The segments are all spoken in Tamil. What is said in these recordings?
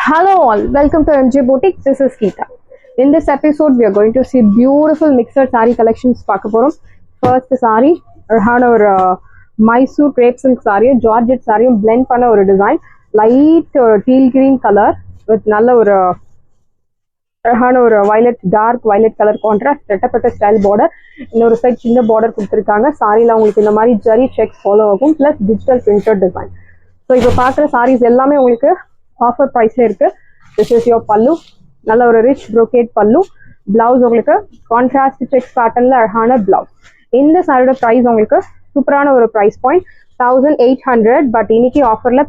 Hello all, welcome to MJ Boutique. This is Geeta. In this episode, we are going to see beautiful mixed saree collections. First saree, Mysore crepe silk saree, Georgette saree, blend panna or design, light teal green color with nalla or violet, dark violet color contrast, rettapetta style border. இன்னொரு சைட் சின்ன பார்டர் கொடுத்துருக்காங்க. சாரியில் உங்களுக்கு இந்த மாதிரி ஜரி செக்ஸ் ஃபாலோ ஆகும், plus digital printed design. So இப்போ பார்க்குற சாரீஸ் எல்லாமே உங்களுக்கு ஆஃபர் ப்ரைஸில் இருக்குது. திஸ் இஸ் யோர் பல்லு, நல்ல ஒரு ரிச் ப்ரோகேட் பல்லு. பிளவுஸ் உங்களுக்கு கான்ட்ராஸ்ட் செக்ஸ் பேட்டர்னில் அழகான பிளவுஸ். இந்த சாரியோட ப்ரைஸ் உங்களுக்கு சூப்பரான ஒரு ப்ரைஸ் பாயிண்ட் 1800. பட் இன்னைக்கு ஆஃபரில்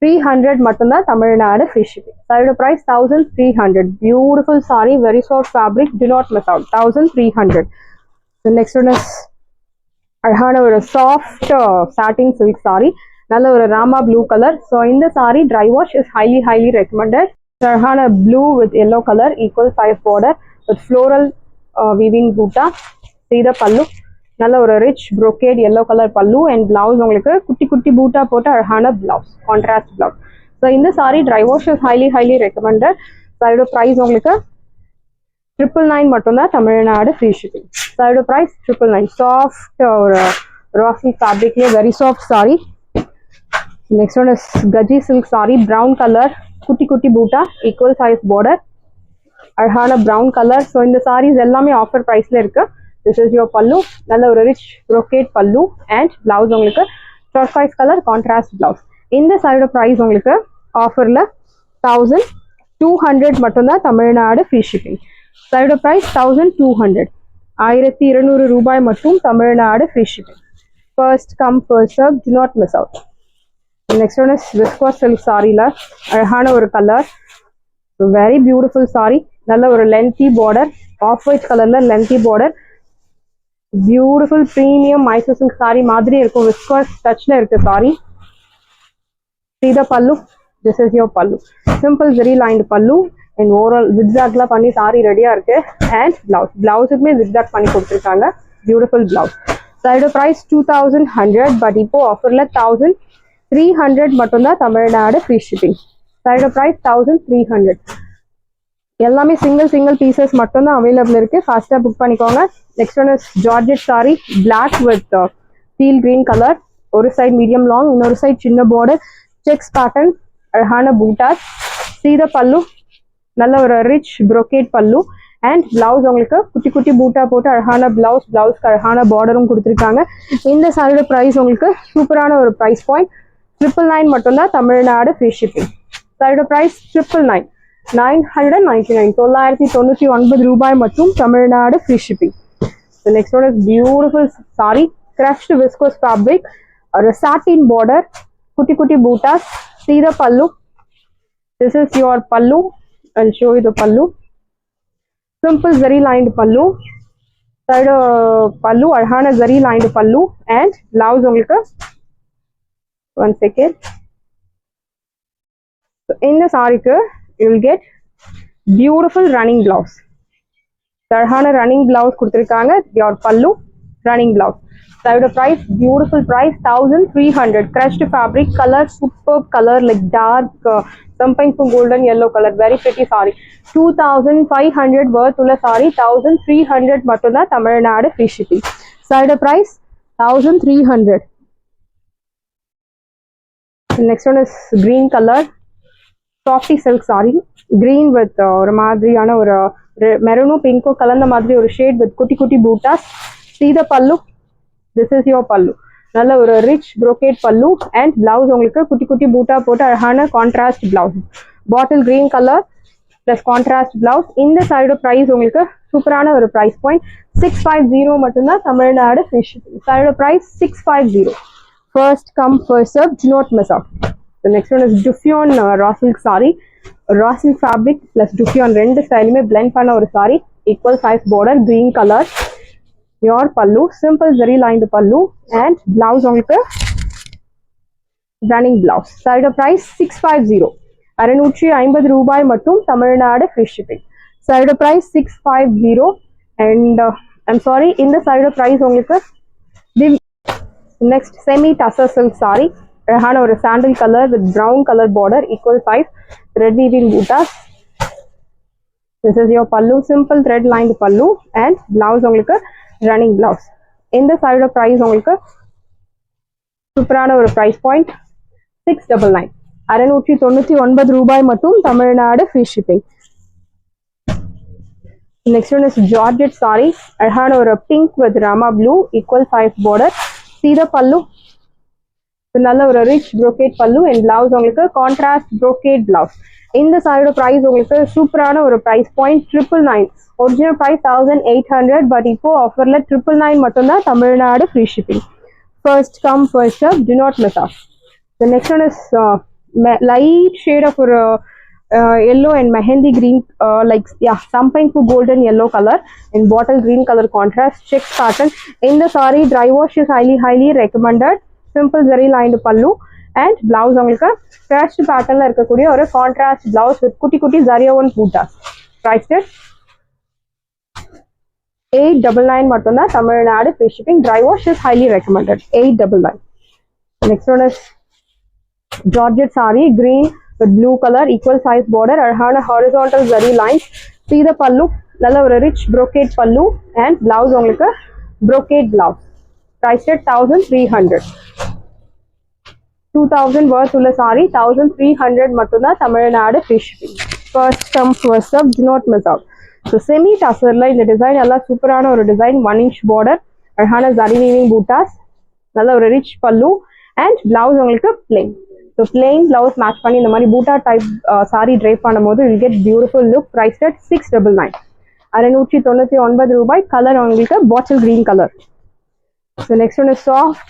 1300 மட்டும்தான், தமிழ்நாடு ஃப்ரீ ஷிப்பிங். சாரியோட price 1300. Beautiful sari, very soft fabric, do not miss out. 1300. Next one is அழகான ஒரு சாஃப்ட் சாட்டின் சில்க் சாரி, நல்ல ஒரு ராமா ப்ளூ கலர். ஸோ இந்த sari dry wash is highly recommended. அழகான blue with yellow colour, equal size border with floral weaving buta. சீத பல்லு, நல்ல ஒரு rich brocade yellow colour pallu. And blouse உங்களுக்கு குட்டி குட்டி பூட்டா போட்டு அழகான பிளவுஸ், கான்ட்ராஸ்ட் பிளவுஸ். ஸோ இந்த sari dry wash is highly recommended. சாரியோட ப்ரைஸ் உங்களுக்கு 999 மட்டும்தான், தமிழ்நாடு ஃப்ரீ ஷிப்பிங். சாரியோட ப்ரைஸ் 999. சாஃப்ட் ஒரு ராசி ஃபேப்ரிக்லேயே very soft sari. Next one is gaji silk sari, brown colour, குட்டி குட்டி பூட்டா, ஈக்குவல் சைஸ் பார்டர், அழகான ப்ரௌன் கலர். ஸோ இந்த சாரீஸ் எல்லாமே ஆஃபர் ப்ரைஸில் இருக்கு. திஸ் இஸ் யோர் பல்லு, நல்ல ஒரு rich brocade pallu. And blouse உங்களுக்கு டர்காய்ஸ் கலர் கான்ட்ராஸ்ட் பிளவுஸ். இந்த சாரியோட ப்ரைஸ் உங்களுக்கு ஆஃபரில் 1200 மட்டும்தான், தமிழ்நாடு ஃப்ரீ ஷிப்பிங். சாரியோட ப்ரைஸ் 1200, 1200 ரூபாய் மட்டும், Tamil Nadu free shipping. First come first serve, do not miss out. Next one is viscose silk சாரியில் அழகான ஒரு கலர், வெரி பியூட்டிஃபுல் சாரி. நல்ல ஒரு லென்த்தி பார்டர், ஆஃப் ஒயிட் கலரில் lengthy border. Beautiful premium Mysore silk sorry மாதிரி இருக்கும், விஸ்கோஸ் டச்சில் இருக்கு சாரி. சீத பல்லு, திஸ் இஸ் யோர் பல்லு, சிம்பிள் ஜெரி லைன்டு பல்லு. அண்ட் ஓவரால் ஜிக்ஸாக்லாம் பண்ணி சாரி ரெடியாக இருக்கு. அண்ட் பிளவுஸுக்குமே ஜிக்ஸாக் பண்ணி கொடுத்துருக்காங்க, பியூட்டிஃபுல் பிளவுஸ். சாரியோட ப்ரைஸ் 2100. பட் இப்போ ஆஃபரில் 1300 மட்டும்தான், தமிழ்நாடு ஃப்ரீ ஷிப்பிங். சாரியோட ப்ரைஸ் 1300. எல்லாமே சிங்கிள் பீசஸ் மட்டும்தான் அவைலபிள் இருக்கு, ஃபாஸ்ட்டாக புக் பண்ணிக்கோங்க. Next one is georgette sari, black with teal green colour. ஒரு சைட் மீடியம் லாங், இன்னொரு சைட் சின்ன பார்டர், செக்ஸ் பேட்டர்ன், அழகான பூட்டாஸ். சீத பல்லு, நல்ல ஒரு rich brocade pallu. And blouse உங்களுக்கு குட்டி குட்டி பூட்டா போட்டு அழகான பிளவுஸ்க்கு அழகான பார்டரும் கொடுத்துருக்காங்க. இந்த சாரியோட ப்ரைஸ் உங்களுக்கு சூப்பரான ஒரு ப்ரைஸ் பாயிண்ட் 999 மட்டும்தான், தமிழ்நாடு ஃப்ரீ ஷிப்பிங். சாரியோட ப்ரைஸ் 999, 999 ரூபாய் மட்டும், Tamil Nadu free shipping. Next one is beautiful sorry, crushed viscose fabric, ஒரு சாட்டின் பார்டர், குட்டி குட்டி பூட்டாஸ். சீத பல்லு, திஸ் இஸ் யுவர் பல்லு. I'll show you the pallu. Simple zari lined pallu. Side pallu, அழகான zari lined pallu. And blouse உங்களுக்கு, one second. So in the saree you will get beautiful running blouse. அழகான running blouse கொடுத்திருக்காங்க. Your pallu, running blouse. Side price, beautiful price 1300. Crushed fabric, color superb color, like dark something from golden yellow color, very pretty saree. 2500 worth உள்ள saree 1300 மட்டும்தான், Tamil Nadu free shipping. Side price 1300. Next one is green color, softy silk saree, green with ஒரு மாதிரியான ஒரு மெரூனும் பிங்க்கும் கலந்த மாதிரி ஒரு ஷேட் வித் குட்டி குட்டி பூட்டாஸ். சீத பல்லு, திஸ் இஸ் யோர் பல்லு, நல்ல ஒரு rich brocade pallu. And blouse உங்களுக்கு குட்டி குட்டி பூட்டா போட்டு அழகான contrast blouse, bottle green colour plus contrast blouse. இந்த சாரியோட ப்ரைஸ் உங்களுக்கு சூப்பரான ஒரு ப்ரைஸ் பாயிண்ட் 650 மட்டும்தான், தமிழ்நாடு ஃப்ரீ ஷிப்பிங். சாரியோட price 650. First come first serve, do not miss out. Next one is dupion raw silk sari, raw silk fabric plus dupion ரெண்டு ஸ்டைலுமே பிளெண்ட் பண்ண ஒரு sari, equal size border, green colour. Your pallu, simple zari lined pallu. And blouse உங்களுக்கு running blouse. Side price 650, 650 ரூபாய் மட்டும், Tamil Nadu free shipping. Side price 650. And I'm sorry, இந்த side price உங்களுக்கு next semi tussar silk saree, அழகான ஒரு sandal colour with brown color border, equal size, thread weaving bootas. This is your pallu, simple thread lined pallu, and blouse உங்களுக்கு running blouse. இந்த சாரியோட price உங்களுக்கு சூப்பரான ஒரு price point 699, 699 ரூபாய் மட்டும், Tamil Nadu free shipping. Next one is Georgette saree, அழகான ஒரு pink with rama blue, equal size border. See the pallu, நல்ல ஒரு rich brocade pallu and blouse உங்களுக்கு கான்ட்ராஸ்ட் brocade பிளவுஸ். இந்த சாரியோட பிரைஸ் உங்களுக்கு சூப்பரான ஒரு price point 999. Original price 1800, but இப்போ ஆஃபர்ல 999 மட்டும்தான், Tamil Nadu free shipping. First come first serve, do not miss off. The next one is light shade of ஒரு yellow and mehendi green, like something to golden yellow color and bottle green color contrast, check pattern. In the saree dry wash is highly recommended. Simple zari lined pallu and blouse உங்களுக்கு crushed patternல இருக்கக்கூடிய ஒரு contrast blouse with குட்டி குட்டி zari-woven bootas. Price tag 899 மட்டும்தான், Tamil Nadu free shipping. Dry wash is highly recommended. 899. Next one is Georgette saree, green with blue color, equal size border, அழகான horizontal zari lines. See the pallu, நல்ல ஒரு rich brocade pallu and blouse உங்களுக்கு brocade blouse. Price tag 1300. 2000 worth உள்ள saree 1300 மட்டும்தான், Tamil Nadu free shipping. First come first serve, do not miss out. So semi டசர்ல இந்த டிசைன் எல்லாம் சூப்பரான ஒரு டிசைன், 1 inch border, அழகான zari weaving bootas, நல்ல ஒரு rich pallu and blouse உங்களுக்கு plain. So plain blouse match பண்ணி இந்த மாதிரி பூட்டா டைப் saree drape பண்ணும்போது you will get beautiful look. Price at 699, 699 ரூபாய். கலர் உங்களுக்கு bottle green color. So next one is soft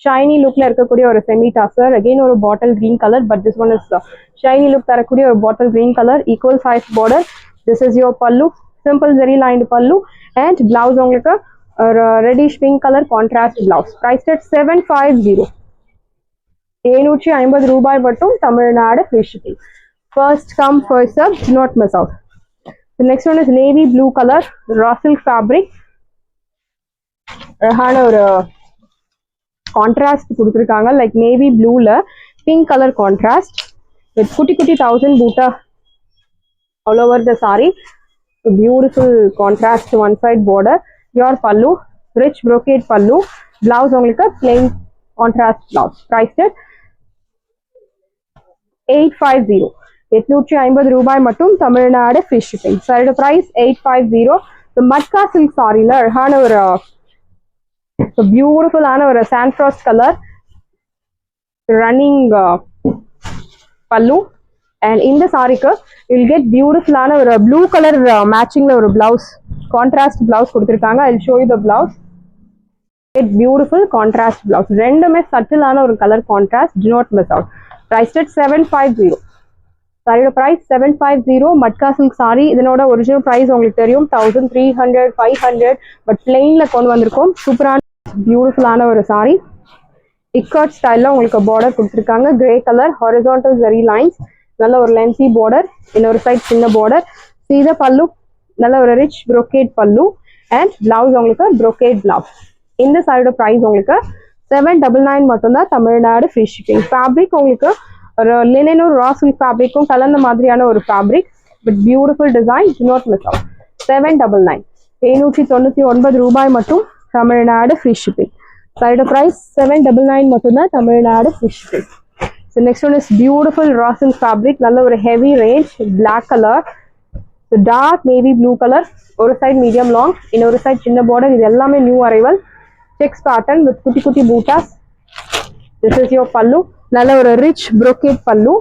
shiny lookல இருக்கக்கூடிய ஒரு semi tassel, again ஒரு bottle green color, but this one is shiny look தரக்கூடிய ஒரு bottle green color, equal size border. This is your pallu, simple zari lined pallu and blouse உங்களுக்கு ஒரு reddish pink color contrast blouse. Price at 750, 750 ரூபாய் மட்டும், Tamil Nadu free shipping. First come first serve, do not miss out. The next one is navy blue color, raw silk fabric, அழகான ஒரு கான்ட்ராஸ்ட் கொடுத்துருக்காங்க, லைக் நேவி ப்ளூல பிங்க் கலர் கான்ட்ராஸ்ட் வித் குட்டி குட்டி 1000 பூட்டா all over the saree. Beautiful contrast, one side border, your pallu, rich brocade pallu, blouse உங்களுக்கு plain contrast blouse. Price at 850, 850 ரூபாய் மட்டும், தமிழ்நாடு free shipping. சாரியோட price 850. The matka silk saree ல அழகான ஒரு பியூட்டிஃபுல் ஆன ஒரு sand frost கலர் ரன்னிங் பல்லு அண்ட் இந்த சாரிக்கு வில் கெட் பியூட்டிஃபுல்லான ஒரு ப்ளூ கலர் மேட்சிங்ல ஒரு பிளவுஸ், கான்ட்ராஸ்ட் பிளவுஸ் கொடுத்துருக்காங்க. I show you the blouse. Get beautiful contrast blouse, ரெண்டுமே சட்டிலான ஒரு colour contrast. Do not miss out. Price at 750. சாரியோட பிரைஸ் 750. மட்கா சில்க் சாரி, இதனோட ஒரிஜினல் பிரைஸ் உங்களுக்கு தெரியும் 1300, 500, பட் பிளெயின்ல கொண்டு வந்திருக்கோம். சூப்பரான பியூட்டிஃபுல்லான ஒரு சாரி, இக்கட் ஸ்டைல்ல உங்களுக்கு பார்டர் கொடுத்துருக்காங்க. Grey colour horizontal zari lines, நல்ல ஒரு லென்த்தி பார்டர், இன்னொரு சைட் சின்ன பார்டர். சீத பல்லு, நல்ல ஒரு rich brocade pallu and blouse உங்களுக்கு brocade பிளவுஸ். இந்த சாரியோட பிரைஸ் உங்களுக்கு 799 மட்டும்தான், தமிழ்நாடு ஃப்ரீ ஷிப்பிங். ஃபேப்ரிக் உங்களுக்கு ஒரு லினனும் ரா சில்க் ஃபேப்ரிக்கும் கலந்த மாதிரியான ஒரு fabric with beautiful design. To not miss out. 799, 799 ரூபாய் மட்டும், தமிழ்நாடு ஃப்ரீ ஷிப்பிங். சாரியோட பிரைஸ் 799 மட்டும்தான், Tamil Nadu free shipping. So next one is beautiful raw silk fabric, நல்ல ஒரு heavy range, black color, so dark navy blue color, ஒரு side medium long, இன்னொரு side சின்ன border. இது எல்லாமே new arrival, checks pattern with குட்டி குட்டி bootas. This is your pallu, நல்ல ஒரு rich brocade pallu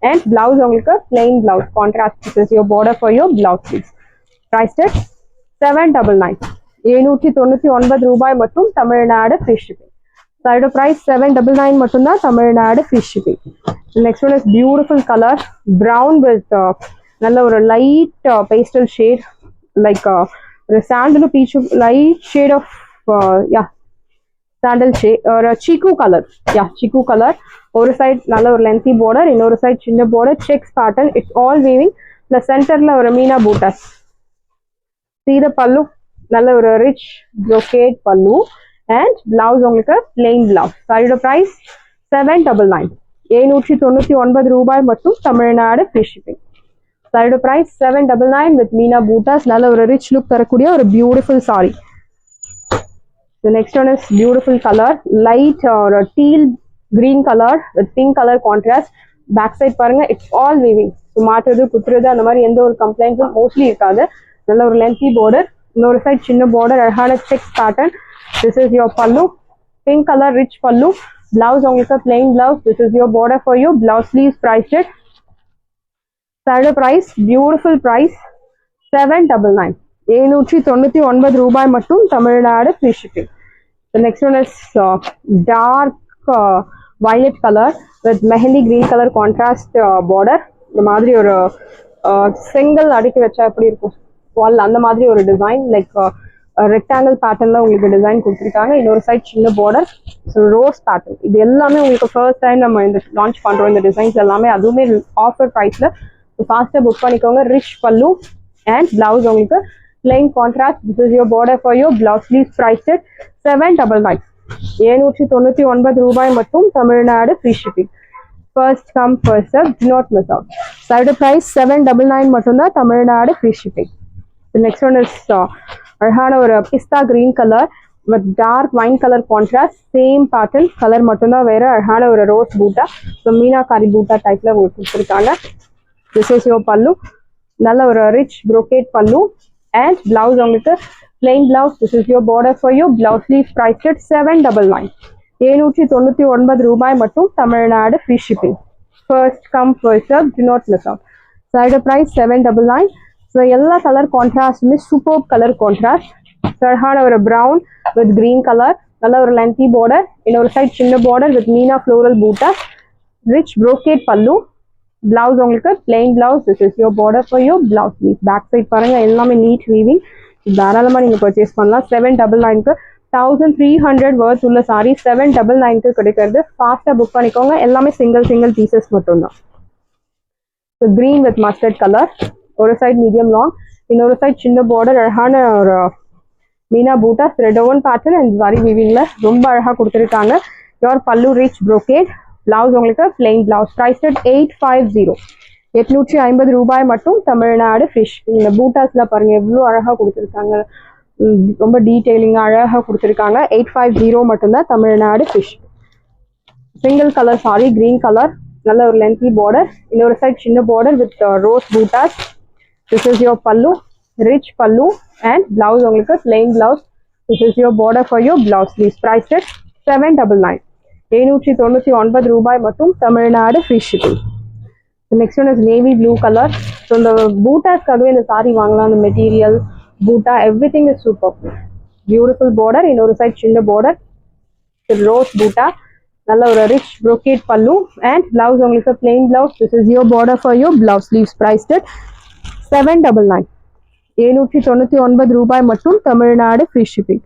and blouse உங்களுக்கு plain blouse contrast. This is your border for your blouse piece. Price tag 799, 799 ரூபாய் மட்டும், தமிழ்நாடு free shipping. சாரியோட பிரைஸ் 799 மட்டும்தான், Tamil Nadu free shipping. Next one is beautiful colour brown with நல்ல ஒரு லைட் பேஸ்டல் ஷேட், லைக் ஒரு sandal peach light shade of sandal shade, ஒரு சிக்கு கலர், சிக்கு கலர். ஒரு சைட் நல்ல ஒரு லென்த்தி பார்டர், இன்னொரு சைட் சின்ன border, checks pattern. It's all weaving plus சென்டர்ல ஒரு மீனா பூட்டாஸ். சீத பல்லு, நல்ல ஒரு rich brocade pallu and blouse உங்களுக்கு பிளெயின் பிளவுஸ். சாரியோட பிரைஸ் 799 799 ரூபாய் மட்டும் தமிழ்நாடு ஃப்ரீ ஷிப்பிங். சாரியோட பிரைஸ் 799 வித் மீனா பூட்டாஸ். நல்ல ஒரு ரிச் லுக் தரக்கூடிய ஒரு beautiful sorry. The next one is beautiful color, light or teal green color with pink color contrast. Back side பாருங்க, it's all weaving. மாற்றுறது குத்துறது அந்த மாதிரி எந்த ஒரு கம்ப்ளைண்ட்ஸும் மோஸ்ட்லி இருக்காது. நல்ல ஒரு லென்த்தி பார்டர், இன்னொரு சைட் சின்ன பார்டர், அழகான sex pattern. This is your pallu, pink color rich pallu. Blouse உங்களுக்கு plain blouse. This is your border for you. Blouse sleeves priced at சாரியோட price, beautiful price 799 799 ரூபாய் மட்டும் Tamil Nadu free shipping. The next one is dark violet color with mehendi green color contrast border. இந்த மாதிரி ஒரு செங்கல் அடுக்கி வச்சா எப்படி இருக்கும் வால், அந்த மாதிரி ஒரு டிசைன் லைக் ரெக்டாங்கிள் பேட்டர்ன்ல உங்களுக்கு டிசைன் கொடுத்துருக்காங்க. இன்னொரு சைட் சின்ன பார்டர், ரோஸ் பேட்டர்ன். இது எல்லாமே உங்களுக்கு ஃபர்ஸ்ட் டைம் நம்ம இந்த லான்ச் பண்றோம். இந்த டிசைன்ஸ் எல்லாமே அதுவுமே ஆஃபர் ப்ரைஸ்ல. ஃபாஸ்டா புக் பண்ணிக்கோங்க. ரிச் பல்லு அண்ட் பிளவுஸ் உங்களுக்கு plain contrast. This is your border for your blouse sleeves priced at 799 799 ரூபாய் மட்டும் Tamil Nadu free shipping. First come first serve, do not miss out. சாரியோட பிரைஸ் 799 மட்டும்தான் Tamil Nadu free shipping. Next one is அழகான ஒரு pista green colour with dark wine colour contrast. Same pattern, colour மட்டும்தான் வேற. அழகான ஒரு ரோஸ் பூட்டா, ஸோ மீனாக்காரி பூட்டா டைப்ல உங்களுக்கு கொடுத்துருக்காங்க. திஸ் இஸ் யோர் பல்லு, நல்ல ஒரு rich brocade pallu and blouse உங்களுக்கு plain blouse. This is your border for you. Blouse sleeves priced at 799 799 ரூபாய் மட்டும் Tamil Nadu free shipping. First come first serve, do not miss out. சாரியோட பிரைஸ் 799. ஸோ எல்லா கலர் கான்ட்ராஸ்டுமே சூப்பர் கலர் கான்ட்ராஸ்ட். அழகான ஒரு ப்ரௌன் வித் கிரீன் கலர், நல்ல ஒரு லென்த்தி பார்டர், இன்னொரு சைட் சின்ன border with meena floral butta, rich brocade pallu. Blouse உங்களுக்கு plain blouse. This is your border for your blouse sleeve. Back side பாருங்க, எல்லாமே நீட் வீவிங். தாராளமாக நீங்கள் பர்ச்சேஸ் பண்ணலாம். 799க்கு 1300 வர்த் உள்ள சாரி 799க்கு கிடைக்கிறது. ஃபாஸ்ட்டாக புக் பண்ணிக்கோங்க. எல்லாமே சிங்கிள் பீசஸ் மட்டும்தான். So green with mustard colour, ஒரு சைட் மீடியம் லாங், இன்னொரு சைட் சின்ன பார்டர், அழகான ஒரு meena buta thread woven pattern and sari வீவிங்ல ரொம்ப அழகாக கொடுத்துருக்காங்க. Your pallu rich brocade. Blouse உங்களுக்கு பிளெயின் பிளவுஸ். பிரைஸ் அட் 850 850 ரூபாய் மட்டும் தமிழ்நாடு ஃபிஷ். இந்த பூட்டாஸ்ல பாருங்க எவ்வளோ அழகா கொடுத்துருக்காங்க, ரொம்ப டீட்டெயிலிங்கா அழகா கொடுத்துருக்காங்க. 850 மட்டும்தான் தமிழ்நாடு ஃபிஷ். Single colour sari, green colour, நல்ல ஒரு லென்த்தி பார்டர், இன்னொரு சைட் சின்ன border with rose buttas. This is your pallu, rich pallu and blouse உங்களுக்கு plain blouse. This is your border for your blouse sleeves. Price at 799 799 ரூபாய் மட்டும் Tamil Nadu free shipping. Next one is navy blue colour. So இந்த பூட்டாஸ்க்காகவே இந்த சாரி வாங்கலாம். அந்த material butta everything is super. Beautiful border, இன்னொரு சைட் சின்ன பார்டர், ரோஸ் பூட்டா, நல்ல ஒரு rich brocade pallu and blouse உங்களுக்கு plain blouse. This is your border for your blouse sleeves. Price at 799 799 ரூபாய் மட்டும் தமிழ்நாடு ஃப்ரீ ஷிப்பிங்.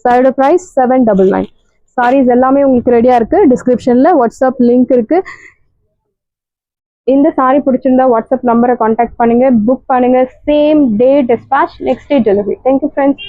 சாரியோட பிரைஸ் 799. சாரீஸ் எல்லாமே உங்களுக்கு ரெடியா இருக்கு. டிஸ்கிரிப்ஷன்ல வாட்ஸ்அப் லிங்க் இருக்கு. இந்த சாரி பிடிச்சிருந்தா வாட்ஸ்அப் நம்பரை கான்டாக்ட் பண்ணுங்க, புக் பண்ணுங்க. Same day dispatch, next day delivery. Thank you friends.